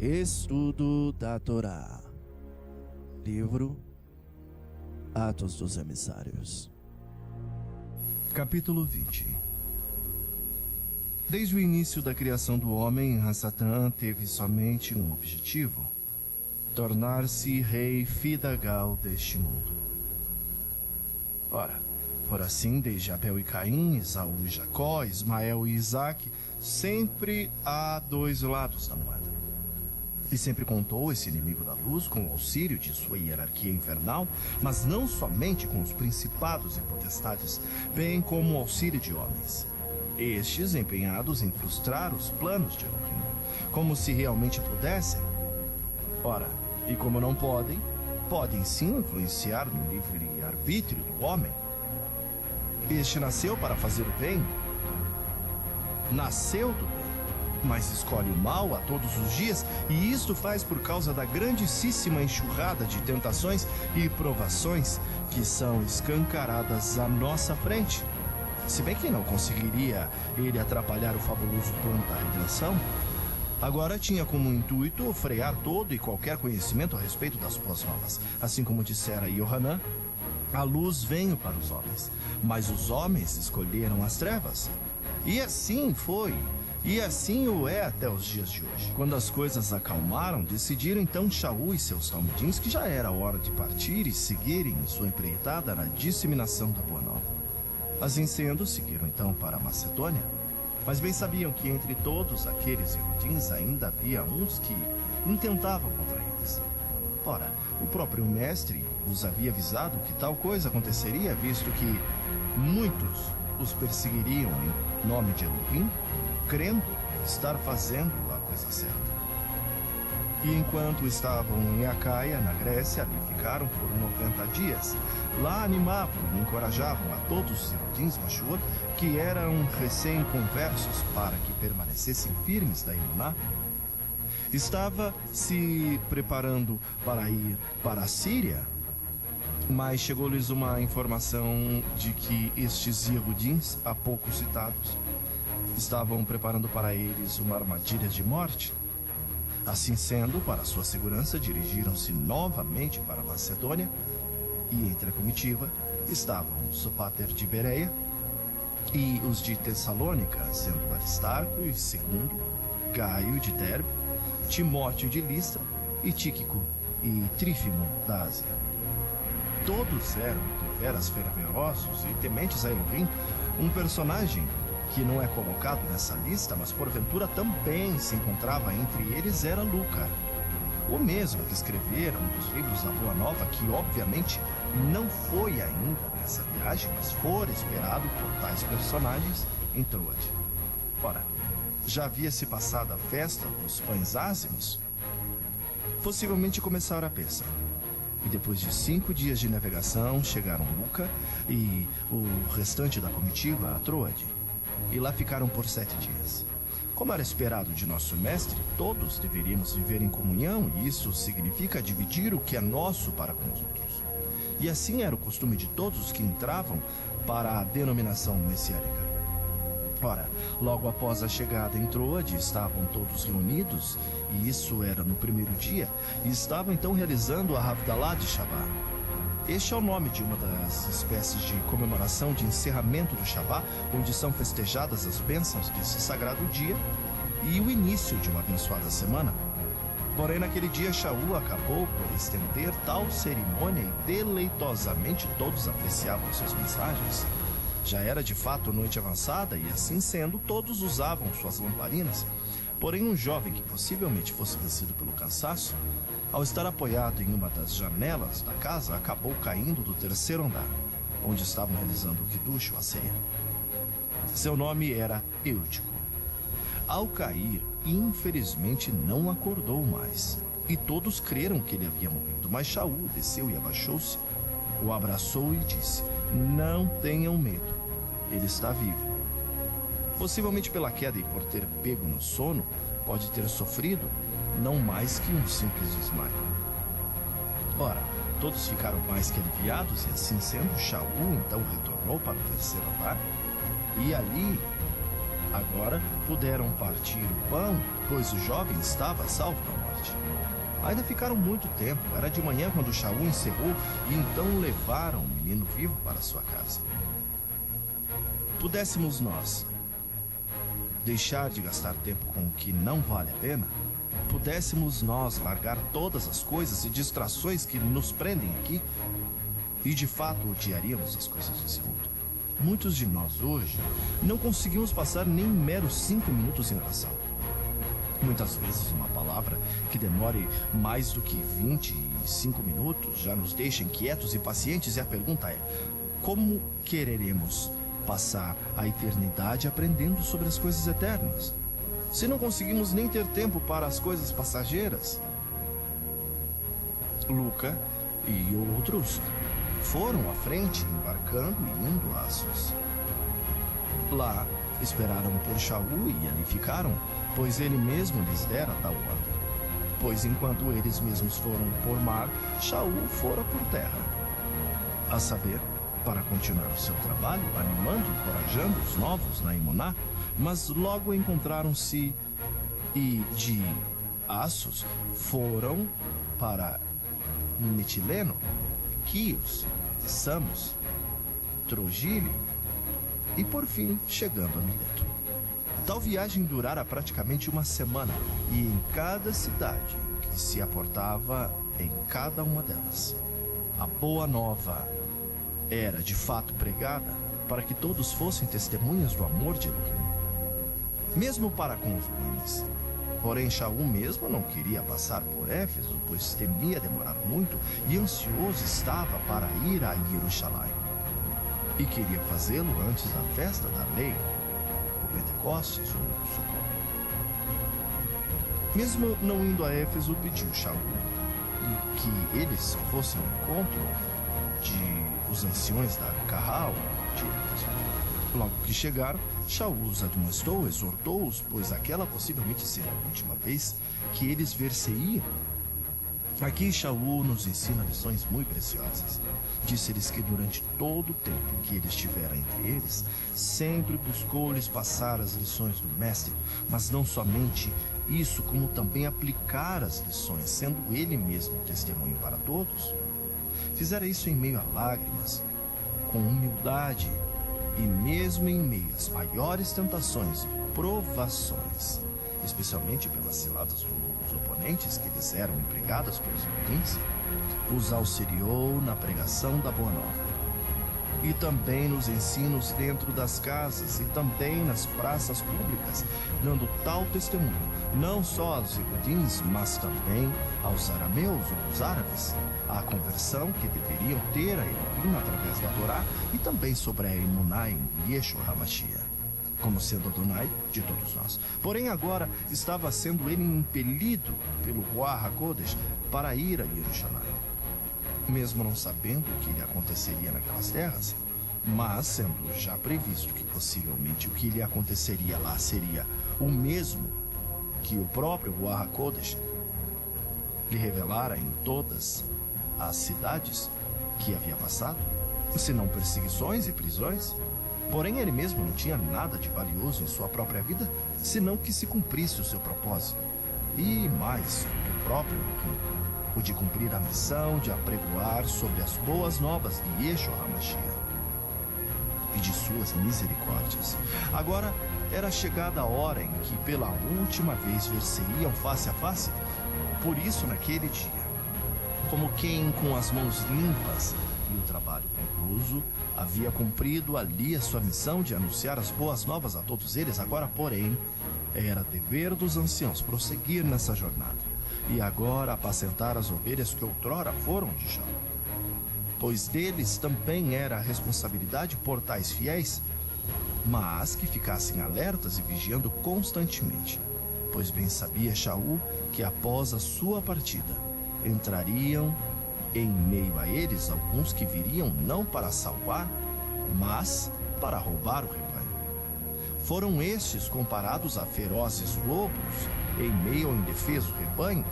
Estudo da Torá. Livro Atos dos Emissários. Capítulo 20. Desde o início da criação do homem, Satã teve somente um objetivo: tornar-se rei fidagal deste mundo. Ora, por assim, desde Abel e Caim, Esaú e Jacó, Ismael e Isaque, sempre há dois lados da moeda. E sempre contou esse inimigo da luz com o auxílio de sua hierarquia infernal, mas não somente com os principados e potestades, bem como o auxílio de homens. Estes empenhados em frustrar os planos de Elohim, como se realmente pudessem. Ora, e como não podem, podem sim influenciar no livre-arbítrio do homem. Este nasceu para fazer o bem. Nasceu do bem, mas escolhe o mal a todos os dias, e isto faz por causa da grandíssima enxurrada de tentações e provações que são escancaradas à nossa frente. Se bem que não conseguiria ele atrapalhar o fabuloso plano da redenção, agora tinha como intuito frear todo e qualquer conhecimento a respeito das boas novas. Assim como dissera Yohanan, a luz veio para os homens, mas os homens escolheram as trevas. E assim foi. E assim o é até os dias de hoje. Quando as coisas acalmaram, decidiram então Shaul e seus talmidins que já era hora de partir e seguirem sua empreitada na disseminação da Boa Nova. Assim sendo, seguiram então para a Macedônia, mas bem sabiam que entre todos aqueles Yehudins ainda havia uns que intentavam contra eles. Ora, o próprio mestre os havia avisado que tal coisa aconteceria, visto que muitos os perseguiriam em nome de Elohim, crendo estar fazendo a coisa certa. E enquanto estavam em Acaia, na Grécia, ali ficaram por 90 dias. Lá animavam e encorajavam a todos os Yehudins Mashur, que eram recém-conversos, para que permanecessem firmes da Emuná. Estava se preparando para ir para a Síria, mas chegou-lhes uma informação de que estes Yehudins, há pouco citados, estavam preparando para eles uma armadilha de morte. Assim sendo, para sua segurança, dirigiram-se novamente para a Macedônia, e entre a comitiva estavam Sópater de Bereia e os de Tessalônica, sendo Aristarco e Segundo, Gaio de Derbe, Timóteo de Listra e Tíquico e Trífimo da Ásia. Todos eram deveras fervorosos e tementes a Elohim. Um personagem que não é colocado nessa lista, mas porventura também se encontrava entre eles, era Luca, o mesmo que escrevera um dos livros da Boa Nova, que obviamente não foi ainda nessa viagem, mas fora esperado por tais personagens em Troade. Ora, já havia se passado a festa dos pães ázimos? Possivelmente começara a Pêssar. E depois de 5 dias de navegação, chegaram Luca e o restante da comitiva a Troade. E lá ficaram por 7 dias. Como era esperado de nosso mestre, todos deveríamos viver em comunhão, e isso significa dividir o que é nosso para com os outros. E assim era o costume de todos os que entravam para a denominação messiânica. Ora, logo após a chegada em Troade, estavam todos reunidos, e isso era no primeiro dia, e estavam então realizando a Havdalah de Shabá. Este é o nome de uma das espécies de comemoração de encerramento do Shabá, onde são festejadas as bênçãos desse sagrado dia e o início de uma abençoada semana. Porém, naquele dia, Shaul acabou por estender tal cerimônia e deleitosamente todos apreciavam suas mensagens. Já era de fato noite avançada e, assim sendo, todos usavam suas lamparinas. Porém, um jovem que possivelmente fosse vencido pelo cansaço, ao estar apoiado em uma das janelas da casa, acabou caindo do 3º andar, onde estavam realizando o Kiddush, a ceia. Seu nome era Eutico. Ao cair, infelizmente não acordou mais, e todos creram que ele havia morrido, mas Shaul desceu e abaixou-se, o abraçou e disse: "Não tenham medo, ele está vivo." Possivelmente pela queda e por ter pego no sono, pode ter sofrido não mais que um simples desmaio. Ora, todos ficaram mais que aliviados, e assim sendo, Shaul então retornou para o 3º andar, e ali, agora, puderam partir o pão, pois o jovem estava salvo da morte. Ainda ficaram muito tempo. Era de manhã quando Shaul encerrou e então levaram o menino vivo para sua casa. Pudéssemos nós deixar de gastar tempo com o que não vale a pena, pudéssemos nós largar todas as coisas e distrações que nos prendem aqui, e de fato odiaríamos as coisas desse mundo. Muitos de nós hoje não conseguimos passar nem meros 5 minutos em oração. Muitas vezes uma palavra que demore mais do que 25 minutos já nos deixa inquietos e impacientes, e a pergunta é: como quereremos passar a eternidade aprendendo sobre as coisas eternas, se não conseguimos nem ter tempo para as coisas passageiras? Luca e outros foram à frente, embarcando e indo a Assos. Lá esperaram por Shaul e ali ficaram, pois ele mesmo lhes dera tal ordem. Pois enquanto eles mesmos foram por mar, Shaul fora por terra. A saber, para continuar o seu trabalho, animando e encorajando os novos na Emuná, mas logo encontraram-se e de Assos foram para Mitileno, Quios, Samos, Trogile e por fim chegando a Mileto. Tal viagem durara praticamente uma semana, e em cada cidade que se aportava em cada uma delas, a boa nova era de fato pregada para que todos fossem testemunhas do amor de Elohim, mesmo para com os ruins. Porém, Shaul mesmo não queria passar por Éfeso, pois temia demorar muito e ansioso estava para ir a Jerusalém. E queria fazê-lo antes da festa da lei, o Pentecostes ou Sukkot. Mesmo não indo a Éfeso, pediu Shaul que eles fossem ao encontro de os anciões da Carral de Éfeso. Logo que chegaram, Shaul os admoestou, exortou-os, pois aquela possivelmente seria a última vez que eles ver-se-iam. Aqui Shaul nos ensina lições muito preciosas. Disse-lhes que durante todo o tempo que ele estivera entre eles, sempre buscou-lhes passar as lições do Mestre, mas não somente isso, como também aplicar as lições, sendo ele mesmo testemunho para todos. Fizera isso em meio a lágrimas, com humildade, e mesmo em meio às maiores tentações e provações, especialmente pelas ciladas dos oponentes que lhes eram empregadas pelos ruins, os auxiliou na pregação da Boa Nova. E também nos ensinos dentro das casas e também nas praças públicas, dando tal testemunho, não só aos Yehudins, mas também aos arameus ou aos árabes, a conversão que deveriam ter a Elohim através da Torá e também sobre a Emuná em Yeshua HaMashiach, como sendo Adonai de todos nós. Porém agora estava sendo ele impelido pelo Ruach HaKodesh para ir a Jerusalém, mesmo não sabendo o que lhe aconteceria naquelas terras, mas sendo já previsto que possivelmente o que lhe aconteceria lá seria o mesmo que o próprio Ruach HaKodesh lhe revelara em todas as cidades que havia passado, senão perseguições e prisões. Porém, ele mesmo não tinha nada de valioso em sua própria vida, senão que se cumprisse o seu propósito, e mais do próprio Elohim, o de cumprir a missão de apregoar sobre as boas novas de Yeshua HaMashiach e de suas misericórdias. Agora era chegada a hora em que pela última vez ver-se-iam face a face. Por isso, naquele dia, como quem com as mãos limpas e o trabalho concluído havia cumprido ali a sua missão de anunciar as boas novas a todos eles, agora, porém, era dever dos anciãos prosseguir nessa jornada e agora apacentar as ovelhas que outrora foram de Shaul, pois deles também era a responsabilidade por tais fiéis, mas que ficassem alertas e vigiando constantemente, pois bem sabia Shaul que após a sua partida entrariam em meio a eles alguns que viriam não para salvar, mas para roubar o rebanho. Foram estes comparados a ferozes lobos em meio ao indefeso rebanho.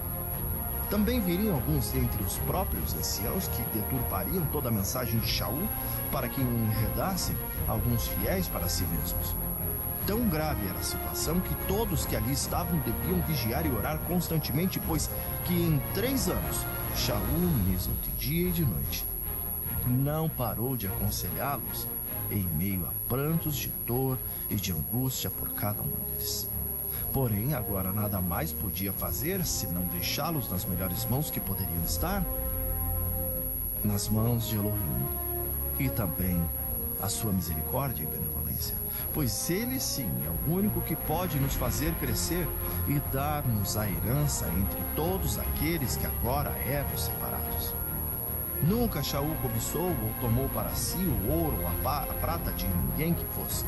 Também viriam alguns dentre os próprios anciãos que deturpariam toda a mensagem de Shaul para que enredassem alguns fiéis para si mesmos. Tão grave era a situação que todos que ali estavam deviam vigiar e orar constantemente, pois que em 3 anos, Shaul, mesmo de dia e de noite, não parou de aconselhá-los em meio a prantos de dor e de angústia por cada um deles. Porém, agora nada mais podia fazer senão deixá-los nas melhores mãos que poderiam estar, nas mãos de Elohim, e também a sua misericórdia e benevolência, pois ele sim é o único que pode nos fazer crescer e dar-nos a herança entre todos aqueles que agora eram separados. Nunca Shaul cobiçou ou tomou para si o ouro ou a prata de ninguém que fosse,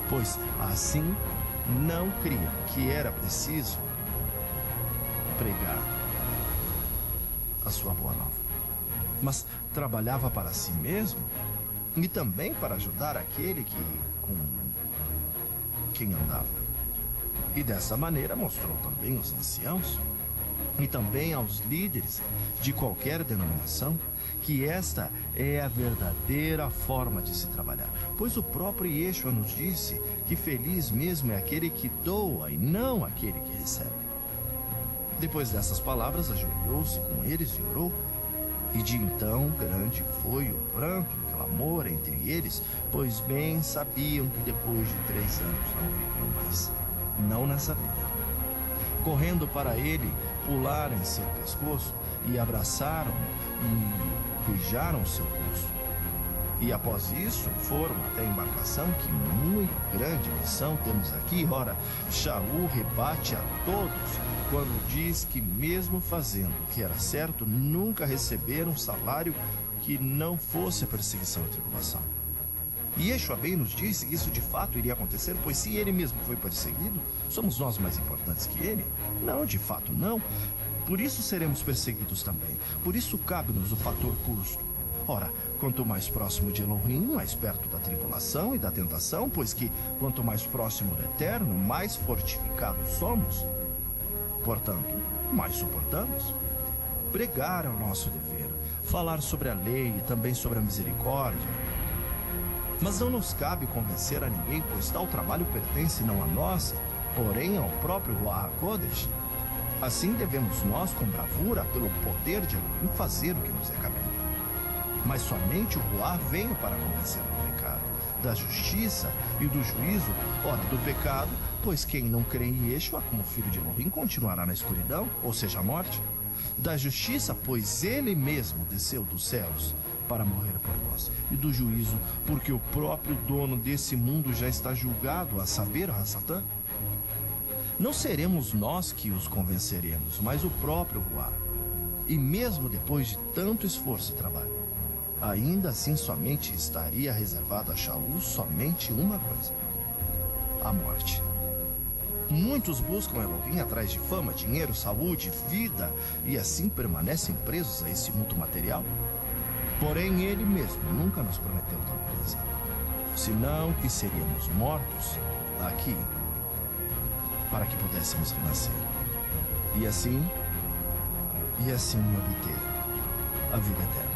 pois assim não cria que era preciso pregar a sua boa nova, mas trabalhava para si mesmo e também para ajudar aquele com quem andava. E dessa maneira mostrou também aos anciãos e também aos líderes de qualquer denominação que esta é a verdadeira forma de se trabalhar, pois o próprio Yeshua nos disse que feliz mesmo é aquele que doa e não aquele que recebe. Depois dessas palavras, ajoelhou-se com eles e orou, e de então grande foi o pranto e o clamor entre eles, pois bem sabiam que depois de 3 anos não viriam mais, não nessa vida. Correndo para ele, pularam em seu pescoço e abraçaram e beijaram seu rosto. E após isso, foram até a embarcação, que muito grande missão temos aqui. Ora, Shaul rebate a todos quando diz que mesmo fazendo o que era certo, nunca receberam um salário que não fosse a perseguição e a tribulação. E Yeshua bem nos disse que isso de fato iria acontecer, pois se ele mesmo foi perseguido, somos nós mais importantes que ele? Não, de fato não. Por isso seremos perseguidos também. Por isso cabe-nos o fator custo. Ora, quanto mais próximo de Elohim, mais perto da tribulação e da tentação, pois que quanto mais próximo do Eterno, mais fortificados somos. Portanto, mais suportamos. Pregar é o nosso dever, falar sobre a lei e também sobre a misericórdia. Mas não nos cabe convencer a ninguém, pois tal trabalho pertence não a nós, porém ao próprio Ruach HaKodesh. Assim devemos nós, com bravura, pelo poder de Elohim, fazer o que nos é cabível. Mas somente o Ruach veio para convencer do pecado, da justiça e do juízo, ora, do pecado, pois quem não crê em Yeshua como filho de Elohim continuará na escuridão, ou seja, a morte. Da justiça, pois ele mesmo desceu dos céus para morrer por nós. E do juízo, porque o próprio dono desse mundo já está julgado, a saber, a Satã. Não seremos nós que os convenceremos, mas o próprio Ruach. E mesmo depois de tanto esforço e trabalho, ainda assim somente estaria reservado a Shaul somente uma coisa: a morte. Muitos buscam Elohim atrás de fama, dinheiro, saúde, vida, e assim permanecem presos a esse mundo material. Porém, ele mesmo nunca nos prometeu tal coisa, senão que seríamos mortos aqui, para que pudéssemos renascer, e assim obter a vida eterna.